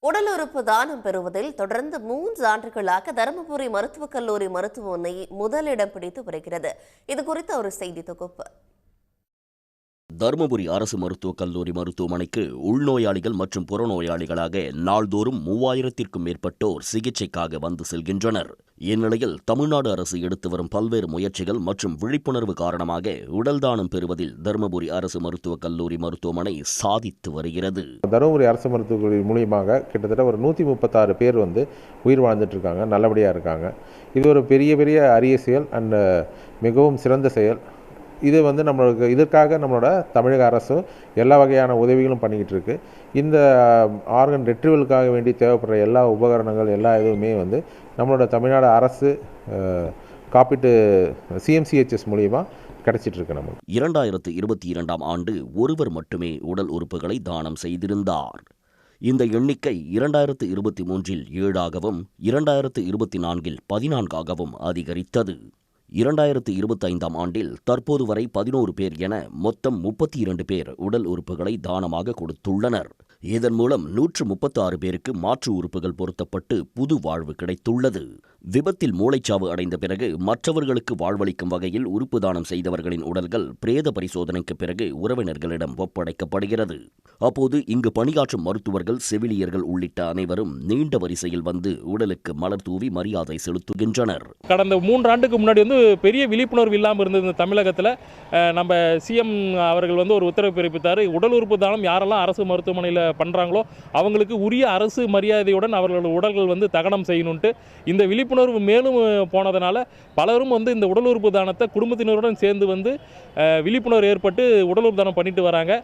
உடல் உறுப்பு தானம் பெறுவதில் தொடர்ந்து 3 ஆண்டுகளாக தருமபுரி மருத்துவக் கல்லூரி மருத்துவமனை முதலிடம் பிடித்து வருகிறது. இது குறித்த ஒரு செய்தி தொகுப்பு. தருமபுரி அரசு மருத்துவக் கல்லூரி மருத்துவமனைக்கு உள்நோயாளிகள் மற்றும் புறநோயாளிகளாக நாள்தோறும் 3000த்திற்கும் மேற்பட்டோர் சிகிச்சைக்காக வந்து செல்கின்றனர். இந்நிலையில் தமிழ்நாடு அரசு எடுத்து வரும் பல்வேறு முயற்சிகள் மற்றும் விழிப்புணர்வு காரணமாக உடல் தானம் பெறுவதில் தருமபுரி அரசு மருத்துவக் கல்லூரி மருத்துவமனை சாதித்து வருகிறது. தருமபுரி அரசு மருத்துவக் கல்லூரி மூலியமாக கிட்டத்தட்ட ஒரு 136 பேர் உயிர் வாழ்ந்துட்டு இருக்காங்க, நல்லபடியாக இருக்காங்க. இது ஒரு பெரிய அரிய செயல் அண்ட் மிகவும் சிறந்த செயல். இது நம்மளுக்கு இதற்காக நம்மளோட தமிழக அரசும் எல்லா வகையான உதவிகளும் பண்ணிக்கிட்டு இருக்கு. இந்த ஆர்கன் ரெட்ரிவலுக்காக வேண்டி தேவைப்படுற எல்லா உபகரணங்கள் எல்லா இதுவுமே நம்மளோட தமிழ்நாடு அரசு காப்பீட்டு CMCHS மூலியமா கிடைச்சிட்டு இருக்கு. நமக்கு 2022ஆம் ஆண்டு ஒருவர் மட்டுமே உடல் உறுப்புகளை தானம் செய்திருந்தார். இந்த எண்ணிக்கை 2023இல் 7ஆகவும் 2024இல் 14ஆகவும் அதிகரித்தது. 2025ஆம் ஆண்டில் தற்போது வரை 11 பேர் என மொத்தம் 32 பேர் உடல் உறுப்புகளை தானமாக கொடுத்துள்ளனர். இதன் மூலம் 136 பேருக்கு மாற்று உறுப்புகள் பொருத்தப்பட்டு புது வாழ்வு கிடைத்துள்ளது. விபத்தில் மூளைச்சாவு அடைந்த பிறகு மற்றவர்களுக்கு வாழ்வளிக்கும் வகையில் உறுப்பு தானம் செய்தவர்களின் உடல்கள் பிரேத பரிசோதனைக்கு பிறகு உறவினர்களிடம் ஒப்படைக்கப்படுகிறது. அப்போது இங்கு பணியாற்றும் மருத்துவர்கள், செவிலியர்கள் உள்ளிட்ட அனைவரும் நீண்ட வரிசையில் வந்து உடலுக்கு மலர் தூவி மரியாதை செலுத்துகின்றனர். கடந்த 3 ஆண்டுக்கு முன்னாடி பெரிய விழிப்புணர்வு இல்லாமல் இருந்தது. தமிழகத்தில் நம்ம CM அவர்கள் ஒரு உத்தரவு பிறப்பித்தார். உடல் உறுப்பு தானம் யாரெல்லாம் அரசு மருத்துவமனையில் பண்ணுறாங்களோ அவங்களுக்கு உரிய அரசு மரியாதையுடன் அவர்களோட உடல்கள் தகனம் செய்யணுன்ட்டு இந்த விழிப்புணர்வு மேலும் போனதுனால பலரும் இந்த உடல் உறுப்பு தானத்தை குடும்பத்தினருடன் சேர்ந்து விழிப்புணர்வு ஏற்பட்டு உடல் உறுப்பு தானம் பண்ணிட்டு வராங்க.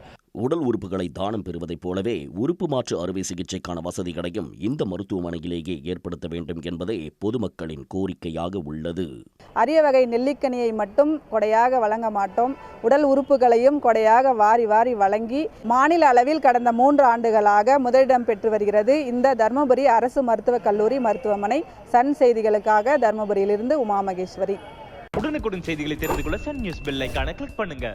உடல் உறுப்புகளை தானம் பெறுவதைப் போலவே உறுப்பு மாற்று அறுவை சிகிச்சைக்கான வசதிகளையும் இந்த மருத்துவமனையிலேயே ஏற்படுத்த வேண்டும் என்பதே பொதுமக்களின் கோரிக்கையாக உள்ளது. அரிய வகை நெல்லிக்கனியை மட்டும் கொடையாக வழங்க மாட்டோம். உடல் உறுப்புகளையும் கொடையாக வாரி வழங்கி மாநில அளவில் கடந்த 3 ஆண்டுகளாக முதலிடம் பெற்று வருகிறது இந்த தருமபுரி அரசு மருத்துவக் கல்லூரி மருத்துவமனை. சன் செய்திகளுக்காக தருமபுரியிலிருந்து உமா மகேஸ்வரி. உடனுக்குடன் செய்திகளை தெரிந்து கொள்ள சன் நியூஸ் பெல் ஐகானை கிளிக் பண்ணுங்க.